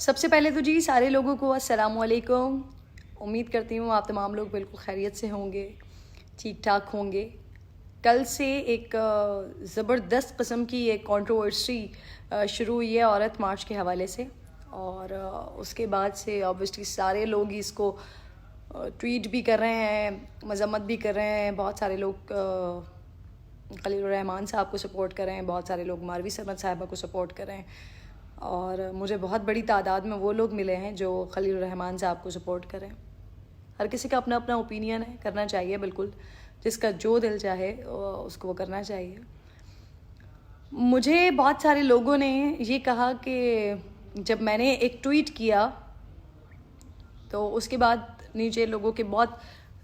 سب سے پہلے تو جی سارے لوگوں کو السلام علیکم. امید کرتی ہوں آپ تمام لوگ بالکل خیریت سے ہوں گے, ٹھیک ٹھاک ہوں گے. کل سے ایک زبردست قسم کی ایک کنٹروورسی شروع ہوئی ہے عورت مارچ کے حوالے سے, اور اس کے بعد سے آبویسلی سارے لوگ اس کو ٹویٹ بھی کر رہے ہیں, مذمت بھی کر رہے ہیں. بہت سارے لوگ خلیل الرحمان صاحب کو سپورٹ کر رہے ہیں, بہت سارے لوگ ماروی سرمد صاحبہ کو سپورٹ کر رہے ہیں, اور مجھے بہت بڑی تعداد میں وہ لوگ ملے ہیں جو خلیل الرحمان صاحب کو سپورٹ کریں. ہر کسی کا اپنا اپنا اوپینین ہے, کرنا چاہیے بالکل, جس کا جو دل چاہے اس کو وہ کرنا چاہیے. مجھے بہت سارے لوگوں نے یہ کہا کہ جب میں نے ایک ٹویٹ کیا تو اس کے بعد نیچے لوگوں کے بہت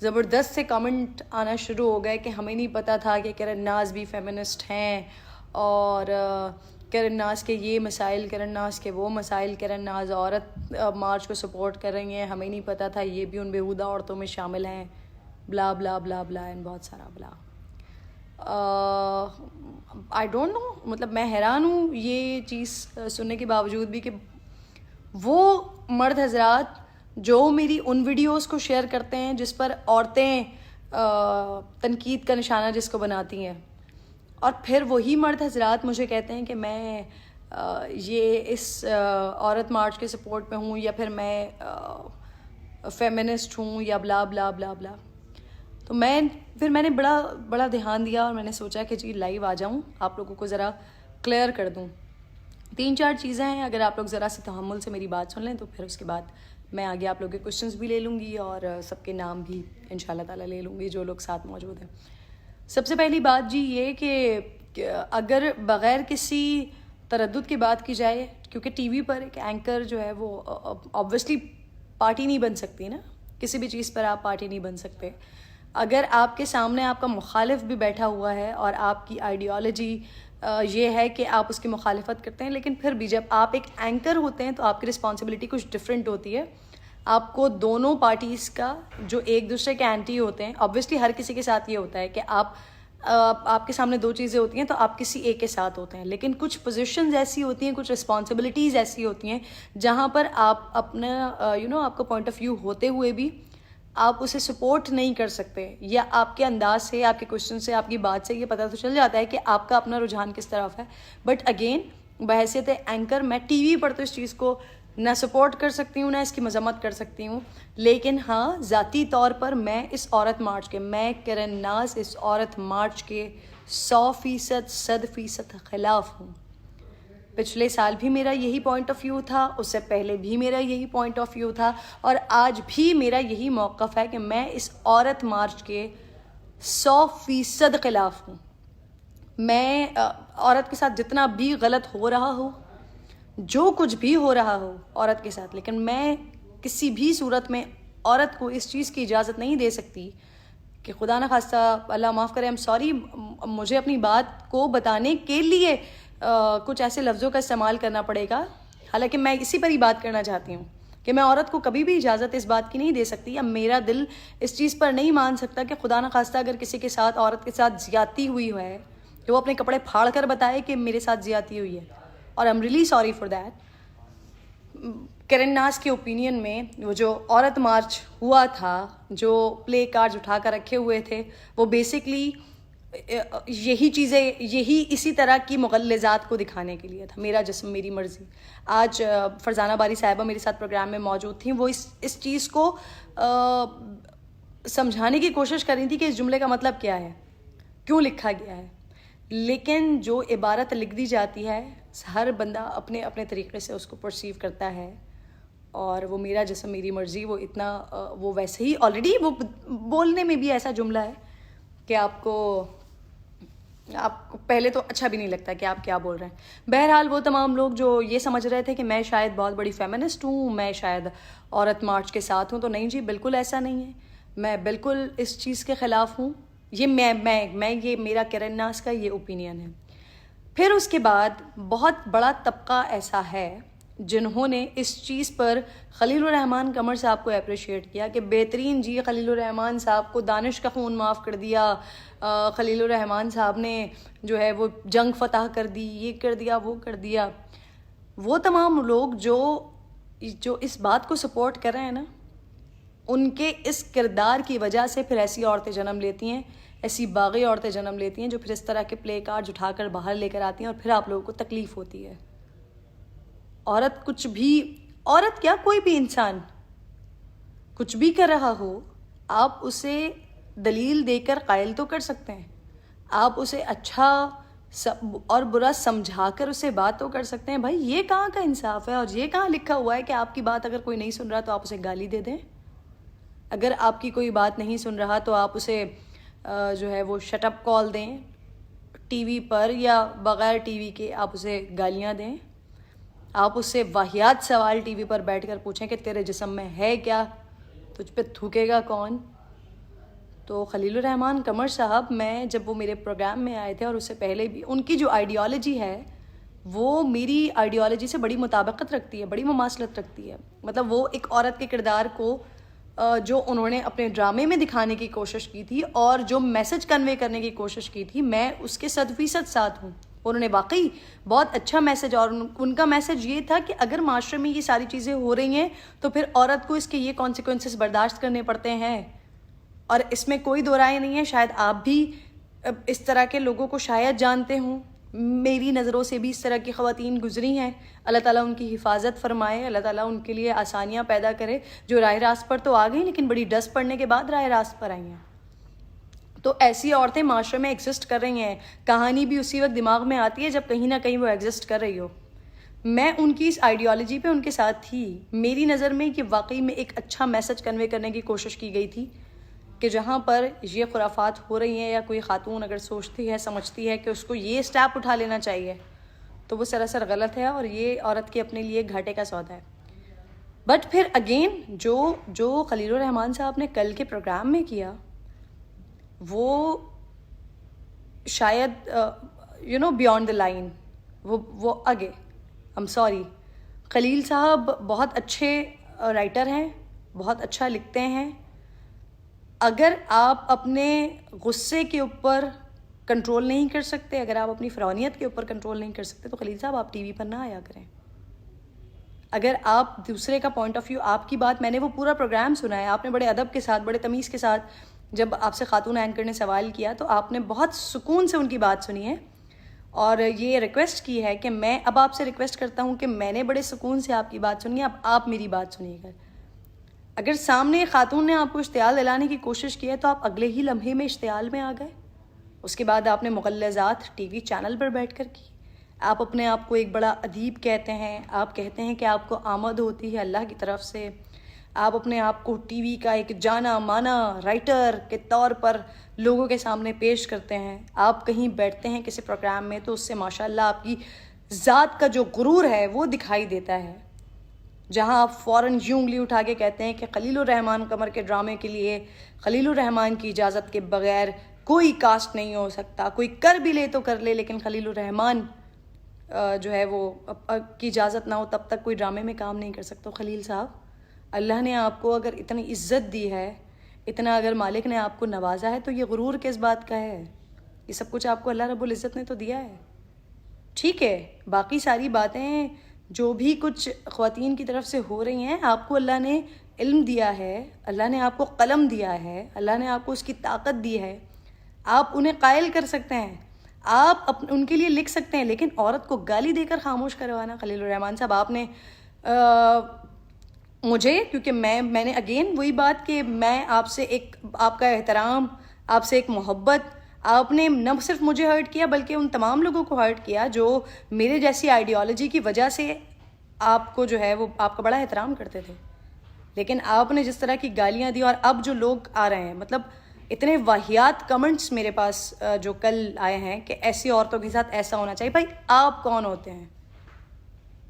زبردست سے کمنٹ آنا شروع ہو گئے کہ ہمیں نہیں پتہ تھا کہ کرن ناز بھی فیمنسٹ ہیں, اور کرن ناز کے یہ مسائل, کرن ناز کے وہ مسائل, کرن ناز عورت مارچ کو سپورٹ کر رہی ہیں, ہمیں نہیں پتہ تھا یہ بھی ان بیہودہ عورتوں میں شامل ہیں, بلا بلا بلا بلا اینڈ بہت سارا بلا. آئی ڈونٹ نو, مطلب میں حیران ہوں یہ چیز سننے کے باوجود بھی کہ وہ مرد حضرات جو میری ان ویڈیوز کو شیئر کرتے ہیں جس پر عورتیں تنقید کا نشانہ جس کو بناتی ہیں, اور پھر وہی مرد حضرات مجھے کہتے ہیں کہ میں یہ اس عورت مارچ کے سپورٹ میں ہوں, یا پھر میں فیمنسٹ ہوں, یا بلا بلا بلا بلا. تو میں نے بڑا دھیان دیا, اور میں نے سوچا کہ جی لائیو آ جاؤں, آپ لوگوں کو ذرا کلیئر کر دوں. 3-4 چیزیں ہیں, اگر آپ لوگ ذرا سے تحمل سے میری بات سن لیں تو پھر اس کے بعد میں آگے آپ لوگوں کے کوشچنس بھی لے لوں گی, اور سب کے نام بھی انشاءاللہ تعالیٰ لے لوں گی جو لوگ ساتھ موجود ہیں. سب سے پہلی بات جی یہ کہ اگر بغیر کسی تردد کی بات کی جائے, کیونکہ ٹی وی پر ایک اینکر جو ہے وہ آبویسلی پارٹی نہیں بن سکتی نا, کسی بھی چیز پر آپ پارٹی نہیں بن سکتے. اگر آپ کے سامنے آپ کا مخالف بھی بیٹھا ہوا ہے اور آپ کی آئیڈیالوجی یہ ہے کہ آپ اس کی مخالفت کرتے ہیں, لیکن پھر بھی جب آپ ایک اینکر ہوتے ہیں تو آپ کی رسپانسبلٹی کچھ ڈفرینٹ ہوتی ہے. آپ کو دونوں پارٹیز کا جو ایک دوسرے کے اینٹی ہوتے ہیں, آبویسلی ہر کسی کے ساتھ یہ ہوتا ہے کہ آپ کے سامنے 2 چیزیں ہوتی ہیں تو آپ کسی ایک کے ساتھ ہوتے ہیں, لیکن کچھ پوزیشنز ایسی ہوتی ہیں, کچھ رسپانسبلٹیز ایسی ہوتی ہیں جہاں پر آپ اپنا آپ کا پوائنٹ آف ویو ہوتے ہوئے بھی آپ اسے سپورٹ نہیں کر سکتے, یا آپ کے انداز سے, آپ کے کوشچن سے, آپ کی بات سے یہ پتہ تو چل جاتا ہے کہ آپ کا اپنا رجحان کس طرف ہے. بٹ اگین بحیثیت اینکر میں ٹی وی پر تو اس چیز کو نہ سپورٹ کر سکتی ہوں, نہ اس کی مذمت کر سکتی ہوں, لیکن ہاں ذاتی طور پر میں اس عورت مارچ کے, میں کرن ناز اس عورت مارچ کے 100% خلاف ہوں. پچھلے سال بھی میرا یہی پوائنٹ آف ویو تھا, اس سے پہلے بھی میرا یہی پوائنٹ آف ویو تھا, اور آج بھی میرا یہی موقف ہے کہ میں اس عورت مارچ کے 100% خلاف ہوں. میں عورت کے ساتھ جتنا بھی غلط ہو رہا ہو, جو کچھ بھی ہو رہا ہو عورت کے ساتھ, لیکن میں کسی بھی صورت میں عورت کو اس چیز کی اجازت نہیں دے سکتی کہ خدا نہ خواستہ, اللہ معاف کرے, I'm sorry, مجھے اپنی بات کو بتانے کے لیے کچھ ایسے لفظوں کا استعمال کرنا پڑے گا. حالانکہ میں اسی پر ہی بات کرنا چاہتی ہوں کہ میں عورت کو کبھی بھی اجازت اس بات کی نہیں دے سکتی, یا میرا دل اس چیز پر نہیں مان سکتا کہ خدا نہ خواستہ اگر کسی کے ساتھ, عورت کے ساتھ زیادتی ہوئی ہے, کہ وہ اپنے کپڑے پھاڑ کر بتائے کہ میرے ساتھ زیادتی ہوئی ہے, اور I'm really sorry for that. کرن ناز کے اوپینین میں وہ جو عورت مارچ ہوا تھا, جو پلے کارڈز اٹھا کر رکھے ہوئے تھے, وہ بیسکلی یہی چیزیں, اسی طرح کی مغلظات کو دکھانے کے لیے تھا. میرا جسم میری مرضی. آج فرزانہ باری صاحبہ میرے ساتھ پروگرام میں موجود تھیں, وہ اس چیز کو سمجھانے کی کوشش کر رہی تھی کہ اس جملے کا مطلب کیا ہے, کیوں لکھا گیا ہے. لیکن جو عبارت لکھ دی جاتی ہے, ہر بندہ اپنے اپنے طریقے سے اس کو پرسیو کرتا ہے, اور وہ میرا جسم میری مرضی, وہ اتنا وہ ویسے ہی آلریڈی وہ بولنے میں بھی ایسا جملہ ہے کہ آپ کو پہلے تو اچھا بھی نہیں لگتا کہ آپ کیا بول رہے ہیں. بہرحال وہ تمام لوگ جو یہ سمجھ رہے تھے کہ میں شاید بہت بڑی فیمنسٹ ہوں, میں شاید عورت مارچ کے ساتھ ہوں, تو نہیں جی, بالکل ایسا نہیں ہے. میں بالکل اس چیز کے خلاف ہوں. یہ یہ میرا کرن ناز کا یہ اوپینین ہے. پھر اس کے بعد بہت بڑا طبقہ ایسا ہے جنہوں نے اس چیز پر خلیل الرحمان قمر صاحب کو اپریشیٹ کیا کہ بہترین جی, خلیل الرحمان صاحب کو دانش کا خون معاف کر دیا, خلیل الرحمان صاحب نے جو ہے وہ جنگ فتح کر دی, یہ کر دیا, وہ کر دیا. وہ تمام لوگ جو جو اس بات کو سپورٹ کر رہے ہیں نا، ان کے اس کردار کی وجہ سے پھر ایسی عورتیں جنم لیتی ہیں، ایسی باغی عورتیں جنم لیتی ہیں جو پھر اس طرح کے پلے کارڈ اٹھا کر باہر لے کر آتی ہیں، اور پھر آپ لوگوں کو تکلیف ہوتی ہے. عورت کچھ بھی، عورت کیا کوئی بھی انسان کچھ بھی کر رہا ہو، آپ اسے دلیل دے کر قائل تو کر سکتے ہیں، آپ اسے اچھا اور برا سمجھا کر اسے بات تو کر سکتے ہیں. بھائی یہ کہاں کا انصاف ہے، اور یہ کہاں لکھا ہوا ہے کہ آپ کی بات اگر کوئی نہیں سن رہا تو آپ اسے گالی دے دیں؟ اگر آپ کی کوئی بات نہیں سن رہا تو آپ اسے جو ہے وہ شٹ اپ کال دیں ٹی وی پر، یا بغیر ٹی وی کے آپ اسے گالیاں دیں. آپ اس سے واہیات سوال ٹی وی پر بیٹھ کر پوچھیں کہ تیرے جسم میں ہے کیا، تجھ پہ تھوکے گا کون؟ تو خلیل الرحمان قمر صاحب، میں جب وہ میرے پروگرام میں آئے تھے اور اس سے پہلے بھی، ان کی جو آئیڈیالوجی ہے وہ میری آئیڈیالوجی سے بڑی مطابقت رکھتی ہے، بڑی مماثلت رکھتی ہے. مطلب وہ ایک عورت کے کردار کو جو انہوں نے اپنے ڈرامے میں دکھانے کی کوشش کی تھی اور جو میسج کنوے کرنے کی کوشش کی تھی، میں اس کے 100% ساتھ ہوں. انہوں نے واقعی بہت اچھا میسج، اور ان کا میسج یہ تھا کہ اگر معاشرے میں یہ ساری چیزیں ہو رہی ہیں تو پھر عورت کو اس کے یہ کانسیکوینسز برداشت کرنے پڑتے ہیں، اور اس میں کوئی دو رائے نہیں ہے. شاید آپ بھی اس طرح کے لوگوں کو شاید جانتے ہوں، میری نظروں سے بھی اس طرح کی خواتین گزری ہیں. اللہ تعالیٰ ان کی حفاظت فرمائے، اللہ تعالیٰ ان کے لیے آسانیاں پیدا کرے، جو راہ راست پر تو آ گئی لیکن بڑی ڈس پڑنے کے بعد راہ راست پر آئی ہیں. تو ایسی عورتیں معاشرے میں ایگزسٹ کر رہی ہیں. کہانی بھی اسی وقت دماغ میں آتی ہے جب کہیں نہ کہیں وہ ایگزسٹ کر رہی ہو. میں ان کی اس آئیڈیالوجی پہ ان کے ساتھ تھی. میری نظر میں کہ واقعی میں ایک اچھا میسج کنوے کرنے کی کوشش کی گئی تھی کہ جہاں پر یہ خرافات ہو رہی ہیں، یا کوئی خاتون اگر سوچتی ہے، سمجھتی ہے کہ اس کو یہ اسٹیپ اٹھا لینا چاہیے، تو وہ سراسر غلط ہے، اور یہ عورت کے اپنے لیے گھاٹے کا سودا ہے. بٹ پھر اگین جو خلیل الرحمان صاحب نے کل کے پروگرام میں کیا، وہ شاید بیونڈ دا لائن، وہ آگے. I'm sorry. خلیل صاحب بہت اچھے رائٹر ہیں، بہت اچھا لکھتے ہیں. اگر آپ اپنے غصے کے اوپر کنٹرول نہیں کر سکتے، اگر آپ اپنی فرعونیت کے اوپر کنٹرول نہیں کر سکتے، تو خلیل صاحب آپ ٹی وی پر نہ آیا کریں. اگر آپ دوسرے کا پوائنٹ آف ویو، آپ کی بات، میں نے وہ پورا پروگرام سنا ہے، آپ نے بڑے ادب کے ساتھ، بڑے تمیز کے ساتھ، جب آپ سے خاتون اینکر نے سوال کیا تو آپ نے بہت سکون سے ان کی بات سنی ہے، اور یہ ریکویسٹ کی ہے کہ میں اب آپ سے ریکویسٹ کرتا ہوں کہ میں نے بڑے سکون سے آپ کی بات سنی ہے، اب آپ میری بات سنیے گا. اگر سامنے خاتون نے آپ کو اشتعال دلانے کی کوشش کی ہے تو آپ اگلے ہی لمحے میں اشتعال میں آ گئے. اس کے بعد آپ نے مغلظات ٹی وی چینل پر بیٹھ کر کی. آپ اپنے آپ کو ایک بڑا ادیب کہتے ہیں، آپ کہتے ہیں کہ آپ کو آمد ہوتی ہے اللہ کی طرف سے، آپ اپنے آپ کو ٹی وی کا ایک جانا مانا رائٹر کے طور پر لوگوں کے سامنے پیش کرتے ہیں. آپ کہیں بیٹھتے ہیں کسی پروگرام میں تو اس سے ماشاءاللہ آپ کی ذات کا جو غرور ہے وہ دکھائی دیتا ہے، جہاں آپ فوراً یوں انگلی اٹھا کے کہتے ہیں کہ خلیل الرحمان قمر کے ڈرامے کے لیے خلیل الرحمان کی اجازت کے بغیر کوئی کاسٹ نہیں ہو سکتا. کوئی کر بھی لے تو کر لے، لیکن خلیل الرحمان جو ہے وہ کی اجازت نہ ہو تب تک کوئی ڈرامے میں کام نہیں کر سکتا. خلیل صاحب، اللہ نے آپ کو اگر اتنی عزت دی ہے، اتنا اگر مالک نے آپ کو نوازا ہے، تو یہ غرور کس بات کا ہے؟ یہ سب کچھ آپ کو اللہ رب العزت نے تو دیا ہے. ٹھیک ہے، باقی ساری باتیں جو بھی کچھ خواتین کی طرف سے ہو رہی ہیں، آپ کو اللہ نے علم دیا ہے، اللہ نے آپ کو قلم دیا ہے، اللہ نے آپ کو اس کی طاقت دی ہے. آپ انہیں قائل کر سکتے ہیں، آپ ان کے لیے لکھ سکتے ہیں، لیکن عورت کو گالی دے کر خاموش کروانا. خلیل الرحمان صاحب، آپ نے مجھے، کیونکہ میں نے اگین وہی بات کہ میں آپ سے ایک، آپ کا احترام، آپ سے ایک محبت، آپ نے نہ صرف مجھے ہرٹ کیا بلکہ ان تمام لوگوں کو ہرٹ کیا جو میرے جیسی آئیڈیالوجی کی وجہ سے آپ کو جو ہے وہ آپ کا بڑا احترام کرتے تھے. لیکن آپ نے جس طرح کی گالیاں دی، اور اب جو لوگ آ رہے ہیں، مطلب اتنے واہیات کمنٹس میرے پاس جو کل آئے ہیں کہ ایسی عورتوں کے ساتھ ایسا ہونا چاہیے. بھائی آپ کون ہوتے ہیں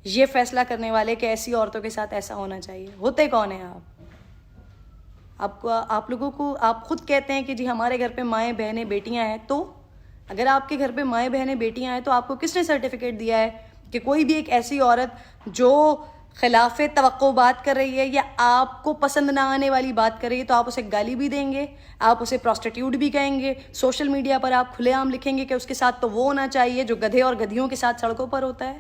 یہ فیصلہ کرنے والے کہ ایسی عورتوں کے ساتھ ایسا ہونا چاہیے؟ ہوتے کون ہیں آپ لوگوں کو آپ خود کہتے ہیں کہ جی ہمارے گھر پہ مائیں بہنیں بیٹیاں ہیں. تو اگر آپ کے گھر پہ مائیں بہنیں بیٹیاں ہیں تو آپ کو کس نے سرٹیفکیٹ دیا ہے کہ کوئی بھی ایک ایسی عورت جو خلاف توقع بات کر رہی ہے یا آپ کو پسند نہ آنے والی بات کر رہی ہے تو آپ اسے گالی بھی دیں گے، آپ اسے پروسٹیٹیوٹ بھی کہیں گے، سوشل میڈیا پر آپ کھلے عام لکھیں گے کہ اس کے ساتھ تو وہ ہونا چاہیے جو گدھے اور گدھیوں کے ساتھ سڑکوں پر ہوتا ہے؟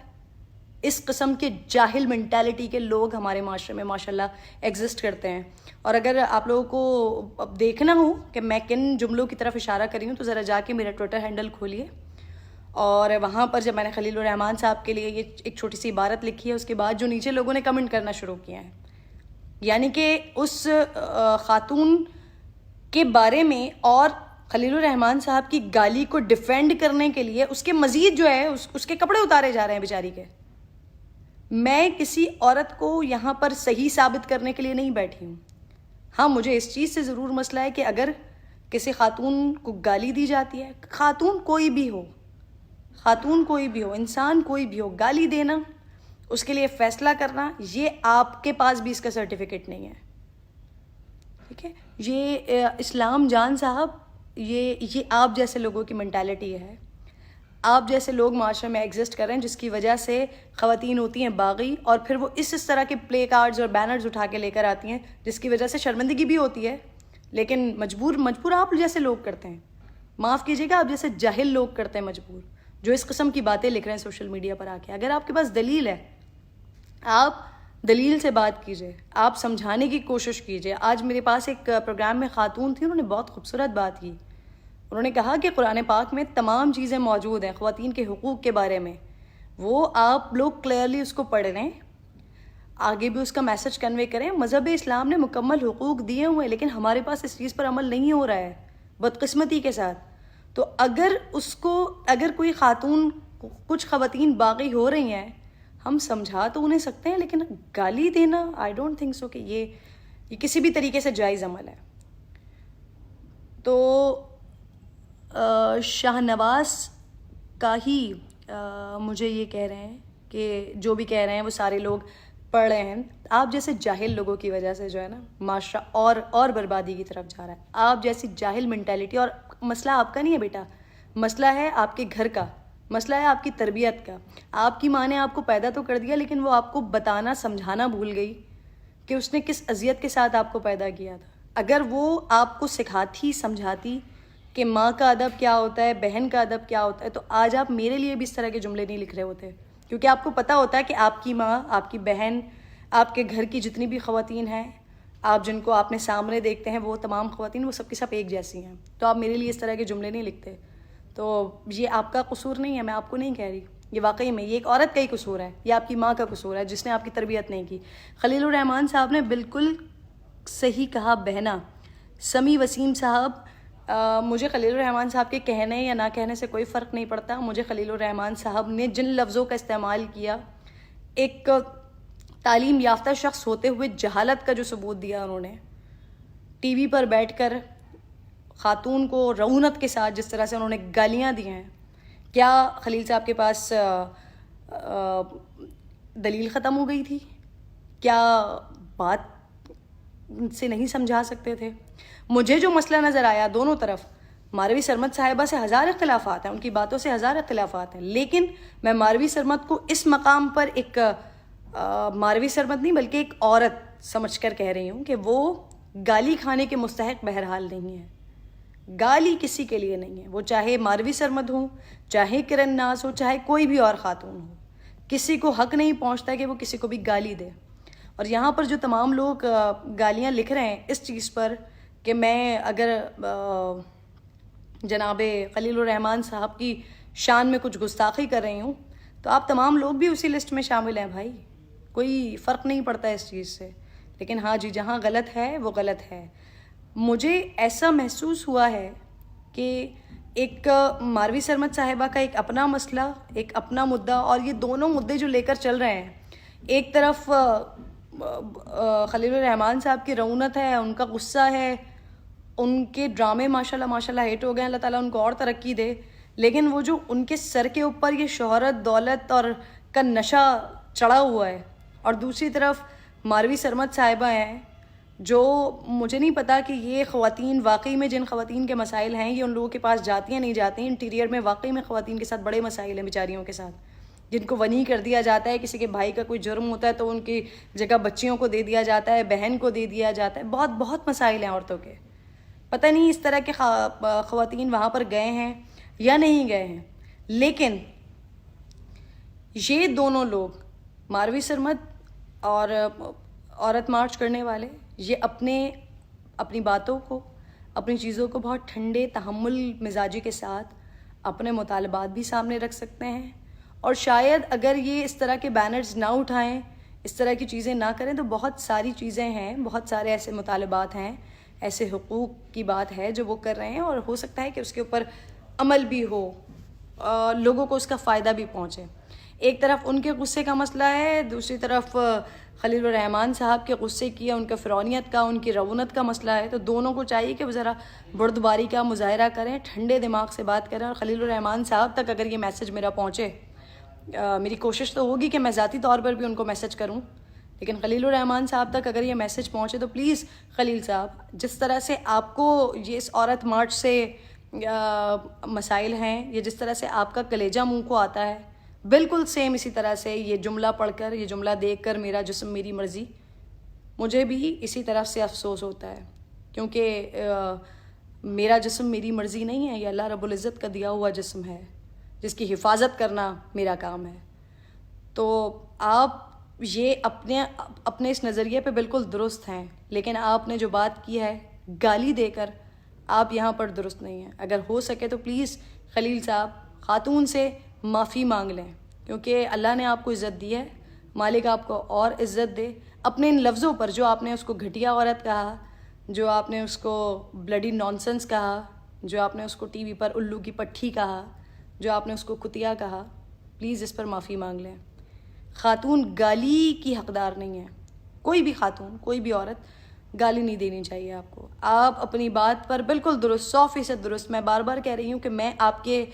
اس قسم کے جاہل مینٹیلٹی کے لوگ ہمارے معاشرے میں ماشاءاللہ ایگزسٹ کرتے ہیں. اور اگر آپ لوگوں کو اب دیکھنا ہو کہ میں کن جملوں کی طرف اشارہ کر رہی ہوں تو ذرا جا کے میرا ٹویٹر ہینڈل کھولیے, اور وہاں پر جب میں نے خلیل الرحمان صاحب کے لیے یہ ایک چھوٹی سی عبارت لکھی ہے, اس کے بعد جو نیچے لوگوں نے کمنٹ کرنا شروع کیا ہے, یعنی کہ اس خاتون کے بارے میں اور خلیل الرحمان صاحب کی گالی کو ڈیفینڈ کرنے کے لیے اس کے مزید جو ہے اس کے کپڑے اتارے جا رہے ہیں بیچاری کے. میں کسی عورت کو یہاں پر صحیح ثابت کرنے کے لیے نہیں بیٹھی ہوں. ہاں, مجھے اس چیز سے ضرور مسئلہ ہے کہ اگر کسی خاتون کو گالی دی جاتی ہے, خاتون کوئی بھی ہو, انسان کوئی بھی ہو, گالی دینا, اس کے لیے فیصلہ کرنا, یہ آپ کے پاس بھی اس کا سرٹیفکیٹ نہیں ہے. ٹھیک ہے, یہ اسلام جان صاحب, یہ آپ جیسے لوگوں کی مینٹیلٹی ہے. آپ جیسے لوگ معاشرے میں ایگزسٹ کر رہے ہیں جس کی وجہ سے خواتین ہوتی ہیں باغی, اور پھر وہ اس طرح کے پلے کارڈز اور بینرز اٹھا کے لے کر آتی ہیں جس کی وجہ سے شرمندگی بھی ہوتی ہے, لیکن مجبور آپ جیسے لوگ کرتے ہیں. معاف کیجیے گا, آپ جیسے جاہل لوگ کرتے ہیں مجبور, جو اس قسم کی باتیں لکھ رہے ہیں سوشل میڈیا پر آ کے. اگر آپ کے پاس دلیل ہے, آپ دلیل سے بات کیجئے, آپ سمجھانے کی کوشش کیجئے. آج میرے پاس ایک پروگرام میں خاتون تھی, انہوں نے بہت خوبصورت بات کی. انہوں نے کہا کہ قرآن پاک میں تمام چیزیں موجود ہیں خواتین کے حقوق کے بارے میں, وہ آپ لوگ کلیئرلی اس کو پڑھ لیں, آگے بھی اس کا میسج کنوے کریں. مذہب اسلام نے مکمل حقوق دیے ہوئے, لیکن ہمارے پاس اس چیز پر عمل نہیں ہو رہا ہے بدقسمتی کے ساتھ. تو اگر کوئی خاتون, کچھ خواتین باغی ہو رہی ہیں, ہم سمجھا تو انہیں سکتے ہیں, لیکن گالی دینا آئی ڈونٹ تھنک سو کہ یہ کسی بھی طریقے سے جائز عمل ہے. تو شاہ نواز کا ہی مجھے یہ کہہ رہے ہیں کہ جو بھی کہہ رہے ہیں وہ سارے لوگ پڑھ رہے ہیں. آپ جیسے جاہل لوگوں کی وجہ سے جو ہے نا معاشرہ اور بربادی کی طرف جا رہا ہے. آپ جیسی جاہل مینٹیلٹی, اور مسئلہ آپ کا نہیں ہے بیٹا, مسئلہ ہے آپ کے گھر کا, مسئلہ ہے آپ کی تربیت کا. آپ کی ماں نے آپ کو پیدا تو کر دیا, لیکن وہ آپ کو بتانا سمجھانا بھول گئی کہ اس نے کس اذیت کے ساتھ آپ کو پیدا کیا تھا. اگر وہ آپ کو سکھاتی, سمجھاتی کہ ماں کا ادب کیا ہوتا ہے, بہن کا ادب کیا ہوتا ہے, تو آج آپ میرے لیے بھی اس طرح کے جملے نہیں لکھ رہے ہوتے, کیونکہ آپ کو پتہ ہوتا ہے کہ آپ کی ماں, آپ کی بہن, آپ کے گھر کی جتنی بھی خواتین ہیں, آپ جن کو آپ نے سامنے دیکھتے ہیں, وہ تمام خواتین وہ سب کی سب ایک جیسی ہیں. تو آپ میرے لیے اس طرح کے جملے نہیں لکھتے. تو یہ آپ کا قصور نہیں ہے, میں آپ کو نہیں کہہ رہی, یہ واقعی میں یہ ایک عورت کا ہی قصور ہے, یہ آپ کی ماں کا قصور ہے جس نے آپ کی تربیت نہیں کی. خلیل الرحمان صاحب نے بالکل صحیح کہا بہنا. سمیع وسیم صاحب, مجھے خلیل الرحمان صاحب کے کہنے یا نہ کہنے سے کوئی فرق نہیں پڑتا. مجھے خلیل الرحمان صاحب نے جن لفظوں کا استعمال کیا, ایک تعلیم یافتہ شخص ہوتے ہوئے جہالت کا جو ثبوت دیا انہوں نے, ٹی وی پر بیٹھ کر خاتون کو رعونت کے ساتھ جس طرح سے انہوں نے گالیاں دی ہیں, کیا خلیل صاحب کے پاس دلیل ختم ہو گئی تھی؟ کیا بات سے نہیں سمجھا سکتے تھے؟ مجھے جو مسئلہ نظر آیا, دونوں طرف ماروی سرمد صاحبہ سے ہزار اختلافات ہیں, ان کی باتوں سے ہزار اختلافات ہیں, لیکن میں ماروی سرمد کو اس مقام پر ایک ماروی سرمد نہیں بلکہ ایک عورت سمجھ کر کہہ رہی ہوں کہ وہ گالی کھانے کے مستحق بہرحال نہیں ہے. گالی کسی کے لیے نہیں ہے, وہ چاہے ماروی سرمد ہو, چاہے کرن ناز ہو, چاہے کوئی بھی اور خاتون ہو, کسی کو حق نہیں پہنچتا کہ وہ کسی کو بھی گالی دے. اور یہاں پر جو تمام لوگ گالیاں لکھ رہے ہیں اس چیز پر کہ میں اگر جناب خلیل الرحمان صاحب کی شان میں کچھ گستاخی کر رہی ہوں, تو آپ تمام لوگ بھی اسی لسٹ میں شامل ہیں بھائی, کوئی فرق نہیں پڑتا اس چیز سے. لیکن ہاں جی, جہاں غلط ہے وہ غلط ہے. مجھے ایسا محسوس ہوا ہے کہ ایک ماروی سرمد صاحبہ کا ایک اپنا مسئلہ, ایک اپنا مدعا, اور یہ دونوں مدعے جو لے کر چل رہے ہیں, ایک طرف خلیل الرحمان صاحب کی رعونت ہے, ان کا غصہ ہے, ان کے ڈرامے ماشاءاللہ ہٹ ہو گئے, اللہ تعالیٰ ان کو اور ترقی دے, لیکن وہ جو ان کے سر کے اوپر یہ شہرت, دولت اور کا نشہ چڑھا ہوا ہے, اور دوسری طرف ماروی سرمد صاحبہ ہیں جو مجھے نہیں پتا کہ یہ خواتین واقعی میں جن خواتین کے مسائل ہیں یہ ان لوگوں کے پاس جاتی ہیں نہیں جاتی ہیں. انٹیریئر میں واقعی میں خواتین کے ساتھ بڑے مسائل ہیں بیچاریوں کے ساتھ, جن کو ونی کر دیا جاتا ہے. کسی کے بھائی کا کوئی جرم ہوتا ہے تو ان کی جگہ بچیوں کو دے دیا جاتا ہے, بہن کو دے دیا جاتا ہے. بہت بہت مسائل ہیں عورتوں کے. پتہ نہیں اس طرح کے خواتین وہاں پر گئے ہیں یا نہیں گئے ہیں, لیکن یہ دونوں لوگ ماروی سرمد اور عورت مارچ کرنے والے یہ اپنی باتوں کو، اپنی چیزوں کو بہت ٹھنڈے تحمل مزاجی کے ساتھ اپنے مطالبات بھی سامنے رکھ سکتے ہیں، اور شاید اگر یہ اس طرح کے بینرز نہ اٹھائیں، اس طرح کی چیزیں نہ کریں، تو بہت ساری چیزیں ہیں، بہت سارے ایسے مطالبات ہیں، ایسے حقوق کی بات ہے جو وہ کر رہے ہیں، اور ہو سکتا ہے کہ اس کے اوپر عمل بھی ہو، لوگوں کو اس کا فائدہ بھی پہنچے۔ ایک طرف ان کے غصے کا مسئلہ ہے، دوسری طرف خلیل الرحمان صاحب کے غصے کی، ان کا فرعونیت کا، ان کی رعونت کا مسئلہ ہے، تو دونوں کو چاہیے کہ وہ ذرا بردباری کا مظاہرہ کریں، ٹھنڈے دماغ سے بات کریں، اور خلیل الرحمان صاحب تک اگر یہ میسج میرا پہنچے، میری کوشش تو ہوگی کہ میں ذاتی طور پر بھی ان کو میسج کروں، لیکن خلیل الرحمان صاحب تک اگر یہ میسج پہنچے تو پلیز خلیل صاحب، جس طرح سے آپ کو یہ اس عورت مارچ سے مسائل ہیں، یہ جس طرح سے آپ کا کلیجہ منہ کو آتا ہے، بالکل سیم اسی طرح سے یہ جملہ پڑھ کر، یہ جملہ دیکھ کر، میرا جسم میری مرضی، مجھے بھی اسی طرح سے افسوس ہوتا ہے، کیونکہ میرا جسم میری مرضی نہیں ہے، یہ اللہ رب العزت کا دیا ہوا جسم ہے جس کی حفاظت کرنا میرا کام ہے۔ تو آپ یہ اپنے اس نظریے پہ بالکل درست ہیں، لیکن آپ نے جو بات کی ہے گالی دے کر، آپ یہاں پر درست نہیں ہیں۔ اگر ہو سکے تو پلیز خلیل صاحب خاتون سے معافی مانگ لیں، کیونکہ اللہ نے آپ کو عزت دی ہے، مالک آپ کو اور عزت دے۔ اپنے ان لفظوں پر جو آپ نے اس کو گھٹیا عورت کہا، جو آپ نے اس کو بلڈی نانسنس کہا، جو آپ نے اس کو ٹی وی پر الو کی پٹھی کہا، جو آپ نے اس کو کتیا کہا، پلیز اس پر معافی مانگ لیں۔ خاتون گالی کی حقدار نہیں ہے، کوئی بھی خاتون، کوئی بھی عورت گالی نہیں دینی چاہیے آپ کو۔ آپ اپنی بات پر بالکل درست، 100% درست، میں بار بار کہہ رہی ہوں کہ میں آپ کے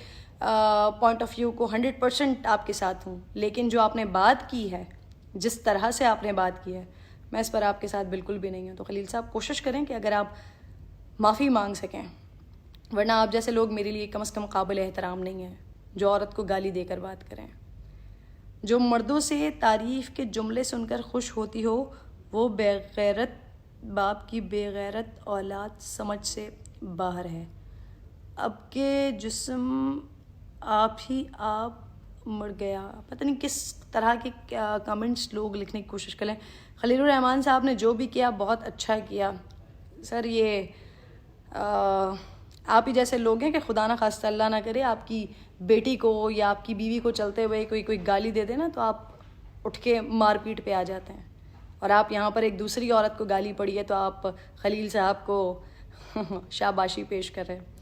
پوائنٹ آف ویو کو 100% آپ کے ساتھ ہوں، لیکن جو آپ نے بات کی ہے، جس طرح سے آپ نے بات کی ہے، میں اس پر آپ کے ساتھ بالکل بھی نہیں ہوں۔ تو خلیل صاحب کوشش کریں کہ اگر آپ معافی مانگ سکیں، ورنہ آپ جیسے لوگ میرے لیے کم از کم قابل احترام نہیں ہیں جو عورت کو گالی دے کر بات کریں۔ جو مردوں سے تعریف کے جملے سن کر خوش ہوتی ہو، وہ بے غیرت باپ کی بے غیرت اولاد سمجھ سے باہر ہے۔ اب کے جسم آپ ہی آپ مر گیا، پتہ نہیں کس طرح کے کمنٹس لوگ لکھنے کی کوشش کریں۔ خلیل الرحمان صاحب نے جو بھی کیا بہت اچھا کیا سر، یہ آپ ہی جیسے لوگ ہیں کہ خدا نہ خواستہ اللہ نہ کرے آپ کی بیٹی کو یا آپ کی بیوی کو چلتے ہوئے کوئی گالی دے دے نا، تو آپ اٹھ کے مار پیٹ پہ آ جاتے ہیں، اور آپ یہاں پر ایک دوسری عورت کو گالی پڑی ہے تو آپ خلیل صاحب کو شاباشی پیش کر رہے ہیں۔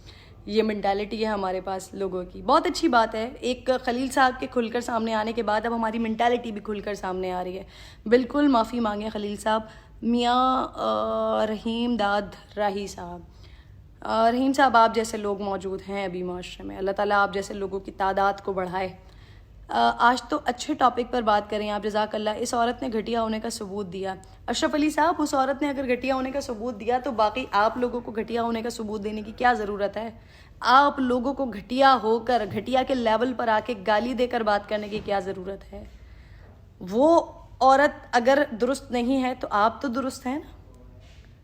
یہ مینٹالٹی ہے ہمارے پاس لوگوں کی، بہت اچھی بات ہے۔ ایک خلیل صاحب کے کھل کر سامنے آنے کے بعد اب ہماری مینٹالٹی بھی کھل کر سامنے آ رہی ہے۔ بالکل معافی مانگیں خلیل صاحب۔ میاں رحیم داد راہی صاحب، رحیم صاحب آپ جیسے لوگ موجود ہیں ابھی معاشرے میں، اللہ تعالیٰ آپ جیسے لوگوں کی تعداد کو بڑھائے۔ آج تو اچھے ٹاپک پر بات کریں آپ، جزاک اللہ۔ اس عورت نے گھٹیا ہونے کا ثبوت دیا۔ اشرف علی صاحب، اس عورت نے اگر گھٹیا ہونے کا ثبوت دیا تو باقی آپ لوگوں کو گھٹیا ہونے کا ثبوت دینے کی کیا ضرورت ہے؟ آپ لوگوں کو گھٹیا ہو کر، گھٹیا کے لیول پر آ کے گالی دے کر بات کرنے کی کیا ضرورت ہے؟ وہ عورت اگر درست نہیں ہے تو آپ تو درست ہیں نا،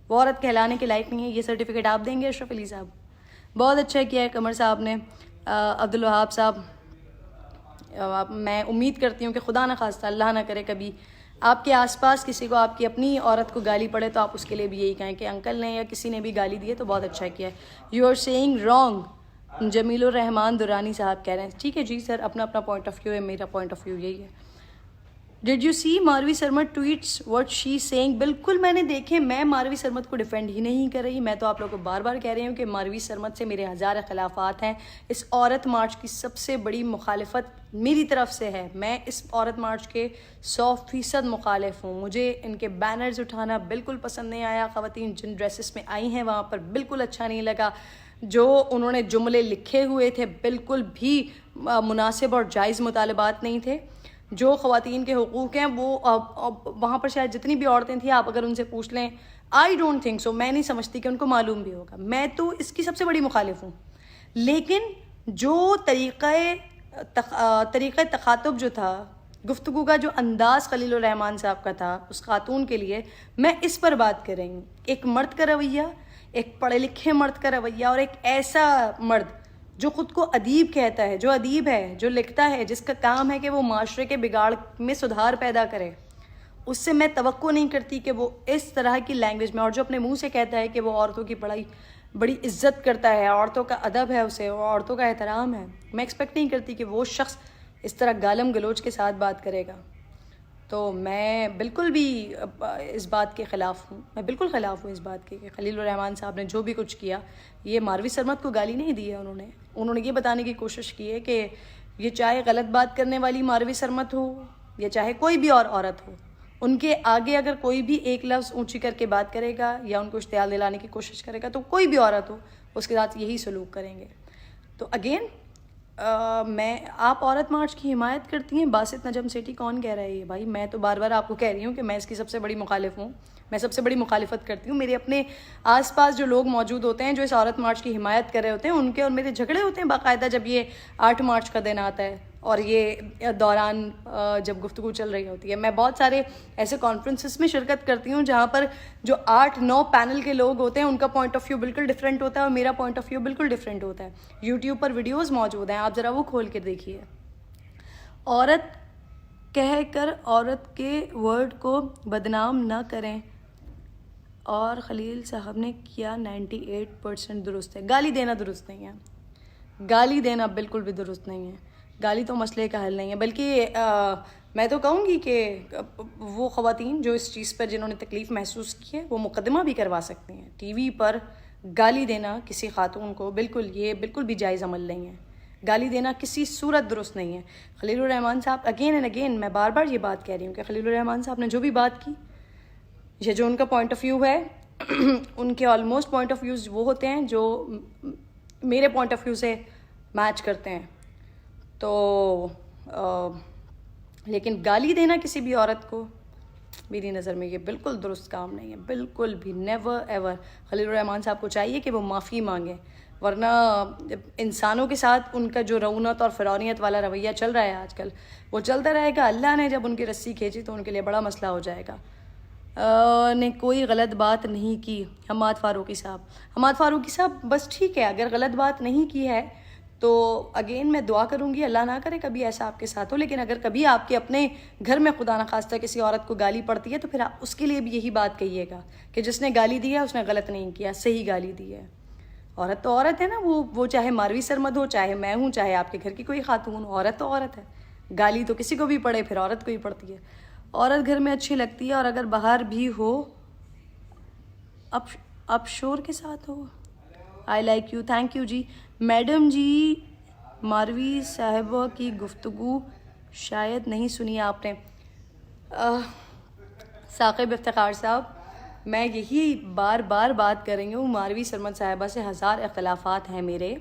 وہ عورت کہلانے کے لائق نہیں ہے، یہ سرٹیفکیٹ آپ دیں گے اشرف علی صاحب؟ بہت اچھا کیا ہے قمر صاحب نے۔ عبدالوہاب صاحب، میں امید کرتی ہوں کہ خدا نہ خواستہ اللہ نہ کرے کبھی آپ کے آس پاس کسی کو آپ کی اپنی عورت کو گالی پڑے تو آپ اس کے لیے بھی یہی کہیں کہ انکل نے یا کسی نے بھی گالی دی ہے تو بہت اچھا کیا ہے۔ یو آر سیئنگ رانگ، جمیل الرحمان دورانی صاحب کہہ رہے ہیں۔ ٹھیک ہے جی سر، اپنا اپنا پوائنٹ آف ویو ہے، میرا پوائنٹ آف ویو یہی ہے۔ Did you see Marvi Sarmad tweets what she saying? بالکل میں نے دیکھے، میں ماروی سرمد کو ڈیفینڈ ہی نہیں کر رہی، میں تو آپ لوگوں کو بار بار کہہ رہی ہوں کہ ماروی سرمد سے میرے ہزار اختلافات ہیں۔ اس عورت مارچ کی سب سے بڑی مخالفت میری طرف سے ہے، میں اس عورت مارچ کے 100% مخالف ہوں۔ مجھے ان کے بینرز اٹھانا بالکل پسند نہیں آیا، خواتین جن ڈریسز میں آئی ہیں وہاں پر بالکل اچھا نہیں لگا، جو انہوں نے جملے لکھے ہوئے تھے بالکل بھی مناسب اور جائز مطالبات نہیں تھے۔ جو خواتین کے حقوق ہیں وہ وہاں پر شاید جتنی بھی عورتیں تھیں آپ اگر ان سے پوچھ لیں، آئی ڈونٹ تھنک سو، میں نہیں سمجھتی کہ ان کو معلوم بھی ہوگا۔ میں تو اس کی سب سے بڑی مخالف ہوں، لیکن جو طریقہ تخاطب جو تھا، گفتگو کا جو انداز خلیل الرحمان صاحب کا تھا اس خاتون کے لیے، میں اس پر بات کر رہی ہوں۔ ایک مرد کا رویہ، ایک پڑھے لکھے مرد کا رویہ، اور ایک ایسا مرد جو خود کو ادیب کہتا ہے, جو ادیب ہے, جو لکھتا ہے, جس کا کام ہے کہ وہ معاشرے کے بگاڑ میں سدھار پیدا کرے, اس سے میں توقع نہیں کرتی کہ وہ اس طرح کی لینگویج میں, اور جو اپنے منہ سے کہتا ہے کہ وہ عورتوں کی بڑی عزت کرتا ہے, عورتوں کا ادب ہے اسے, عورتوں کا احترام ہے, میں ایکسپیکٹ نہیں کرتی کہ وہ شخص اس طرح گالم گلوچ کے ساتھ بات کرے گا. تو میں بالکل بھی اس بات کے خلاف ہوں, میں بالکل خلاف ہوں اس بات کے کہ خلیل الرحمن صاحب نے جو بھی کچھ کیا, یہ ماروی سرمد کو گالی نہیں دی ہے. انہوں نے یہ بتانے کی کوشش کی ہے کہ یہ چاہے غلط بات کرنے والی ماروی سرمد ہو یا چاہے کوئی بھی اور عورت ہو, ان کے آگے اگر کوئی بھی ایک لفظ اونچی کر کے بات کرے گا یا ان کو اشتعال دلانے کی کوشش کرے گا, تو کوئی بھی عورت ہو اس کے ساتھ یہی سلوک کریں گے. تو اگین آپ عورت مارچ کی حمایت کرتی ہیں, باسط نجم سیٹھی کون کہہ رہا ہے یہ بھائی؟ میں تو بار بار آپ کو کہہ رہی ہوں کہ میں اس کی سب سے بڑی مخالف ہوں, میں سب سے بڑی مخالفت کرتی ہوں. میرے اپنے آس پاس جو لوگ موجود ہوتے ہیں جو اس عورت مارچ کی حمایت کر رہے ہوتے ہیں, ان کے اور میرے جھگڑے ہوتے ہیں باقاعدہ جب یہ 8 مارچ کا دن آتا ہے اور یہ دوران جب گفتگو چل رہی ہوتی ہے. میں بہت سارے ایسے کانفرنسز میں شرکت کرتی ہوں جہاں پر جو 8-9 پینل کے لوگ ہوتے ہیں ان کا پوائنٹ آف ویو بالکل ڈفرینٹ ہوتا ہے اور میرا پوائنٹ آف ویو بالکل ڈفرینٹ ہوتا ہے. یوٹیوب پر ویڈیوز موجود ہیں, آپ ذرا وہ کھول کے دیکھیے. عورت کہہ کر عورت کے ورڈ کو بدنام نہ کریں, اور خلیل صاحب نے کیا 98% درست ہے. گالی دینا درست نہیں ہے, گالی دینا بالکل بھی درست نہیں ہے. گالی تو مسئلے کا حل نہیں ہے, بلکہ میں تو کہوں گی کہ وہ خواتین جو اس چیز پر جنہوں نے تکلیف محسوس کی ہے وہ مقدمہ بھی کروا سکتی ہیں. ٹی وی پر گالی دینا کسی خاتون کو بالکل بھی جائز عمل نہیں ہے. گالی دینا کسی صورت درست نہیں ہے. خلیل الرحمن صاحب اگین اینڈ اگین میں بار بار یہ بات کہہ رہی ہوں کہ خلیل الرحمن صاحب نے جو بھی بات کی, یہ جو ان کا پوائنٹ آف ویو ہے, ان کے آلموسٹ پوائنٹ آف ویوز وہ ہوتے ہیں جو میرے پوائنٹ آف ویو سے میچ کرتے ہیں. تو لیکن گالی دینا کسی بھی عورت کو میری نظر میں یہ بالکل درست کام نہیں ہے, بالکل بھی, نیور ایور. خلیل الرحمن صاحب کو چاہیے کہ وہ معافی مانگیں, ورنہ انسانوں کے ساتھ ان کا جو رونت اور فرعونیت والا رویہ چل رہا ہے آج کل وہ چلتا رہے گا. اللہ نے جب ان کی رسی کھینچی تو ان کے لیے بڑا مسئلہ ہو جائے گا. نے کوئی غلط بات نہیں کی. حماد فاروقی صاحب بس ٹھیک ہے, اگر غلط بات نہیں کی ہے تو اگین میں دعا کروں گی اللہ نہ کرے کبھی ایسا آپ کے ساتھ ہو. لیکن اگر کبھی آپ کے اپنے گھر میں خدا نخواستہ کسی عورت کو گالی پڑتی ہے تو پھر آپ اس کے لیے بھی یہی بات کہیے گا کہ جس نے گالی دی ہے اس نے غلط نہیں کیا, صحیح گالی دی ہے. عورت تو عورت ہے نا, وہ چاہے ماروی سرمد ہو, چاہے میں ہوں, چاہے آپ کے گھر کی کوئی خاتون, عورت تو عورت ہے. گالی تو کسی کو بھی پڑے پھر عورت کو ہی پڑتی ہے. عورت گھر میں اچھی لگتی ہے, اور اگر باہر بھی ہو اب شور کے ساتھ ہو. I like you, thank you ji. Madam ji Marvi صاحبہ کی گفتگو شاید نہیں سنی آپ نے. ثاقب افتخار صاحب, میں یہی بار بار بات کر رہی ہوں, ماروی سرمد صاحبہ سے 1000 اختلافات ہیں میرے.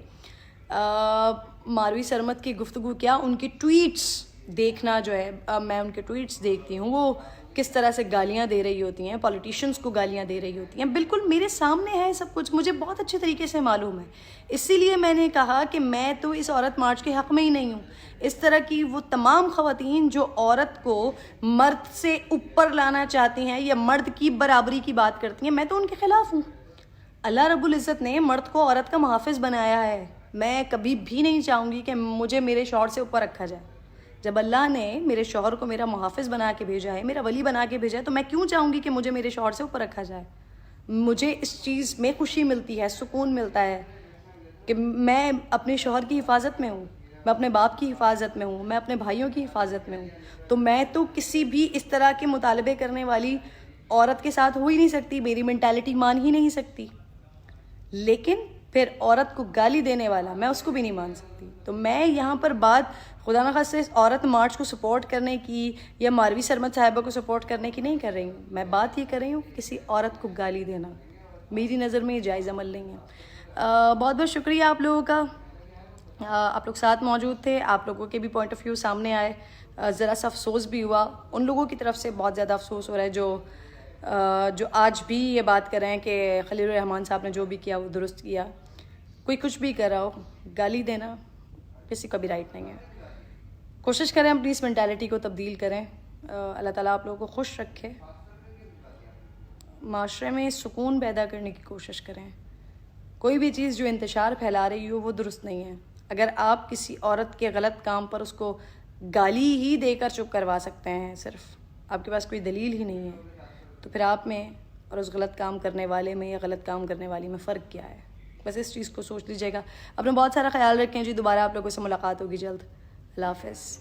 ماروی سرمد کی گفتگو کیا, ان کی ٹویٹس دیکھنا جو ہے, میں ان کے ٹویٹس دیکھتی ہوں, وہ کس طرح سے گالیاں دے رہی ہوتی ہیں, پولیٹیشنز کو گالیاں دے رہی ہوتی ہیں. بالکل میرے سامنے ہے سب کچھ, مجھے بہت اچھے طریقے سے معلوم ہے. اسی لیے میں نے کہا کہ میں تو اس عورت مارچ کے حق میں ہی نہیں ہوں. اس طرح کی وہ تمام خواتین جو عورت کو مرد سے اوپر لانا چاہتی ہیں یا مرد کی برابری کی بات کرتی ہیں, میں تو ان کے خلاف ہوں. اللہ رب العزت نے مرد کو عورت کا محافظ بنایا ہے. میں کبھی بھی نہیں چاہوں گی کہ مجھے میرے شوہر سے اوپر رکھا جائے. جب اللہ نے میرے شوہر کو میرا محافظ بنا کے بھیجا ہے, میرا ولی بنا کے بھیجا ہے, تو میں کیوں چاہوں گی کہ مجھے میرے شوہر سے اوپر رکھا جائے. مجھے اس چیز میں خوشی ملتی ہے, سکون ملتا ہے کہ میں اپنے شوہر کی حفاظت میں ہوں, میں اپنے باپ کی حفاظت میں ہوں, میں اپنے بھائیوں کی حفاظت میں ہوں. تو میں تو کسی بھی اس طرح کے مطالبے کرنے والی عورت کے ساتھ ہو ہی نہیں سکتی, میری مینٹالٹی مان ہی نہیں سکتی. لیکن پھر عورت کو گالی دینے والا میں اس کو بھی نہیں مان سکتی. تو میں یہاں پر بات خدا نخواستہ اس عورت مارچ کو سپورٹ کرنے کی یا ماروی سرمد صاحبہ کو سپورٹ کرنے کی نہیں کر رہی ہوں. میں بات یہ کر رہی ہوں کہ کسی عورت کو گالی دینا میری نظر میں یہ جائز عمل نہیں ہے. بہت بہت شکریہ آپ لوگوں کا, آپ لوگ ساتھ موجود تھے, آپ لوگوں کے بھی پوائنٹ آف ویو سامنے آئے. ذرا سا افسوس بھی ہوا, ان لوگوں کی طرف سے بہت زیادہ افسوس ہو رہا ہے جو آج بھی یہ بات کر رہے ہیں کہ خلیل الرحمن صاحب نے جو بھی کیا وہ درست کیا. کوئی کچھ بھی کر رہا ہو, گالی دینا کسی کا بھی رائٹ نہیں ہے. کوشش کریں اپنی اس مینٹالٹی کو تبدیل کریں. اللہ تعالیٰ آپ لوگوں کو خوش رکھے, معاشرے میں سکون پیدا کرنے کی کوشش کریں. کوئی بھی چیز جو انتشار پھیلا رہی ہو وہ درست نہیں ہے. اگر آپ کسی عورت کے غلط کام پر اس کو گالی ہی دے کر چپ کروا سکتے ہیں، صرف آپ کے پاس کوئی دلیل ہی نہیں ہے، تو پھر آپ میں اور اس غلط کام کرنے والے میں یا غلط کام کرنے والی میں فرق کیا ہے؟ بس اس چیز کو سوچ لیجیے گا. اپنا بہت سارا خیال رکھیں جی. دوبارہ آپ لوگوں سے ملاقات ہوگی جلد. اللہ حافظ.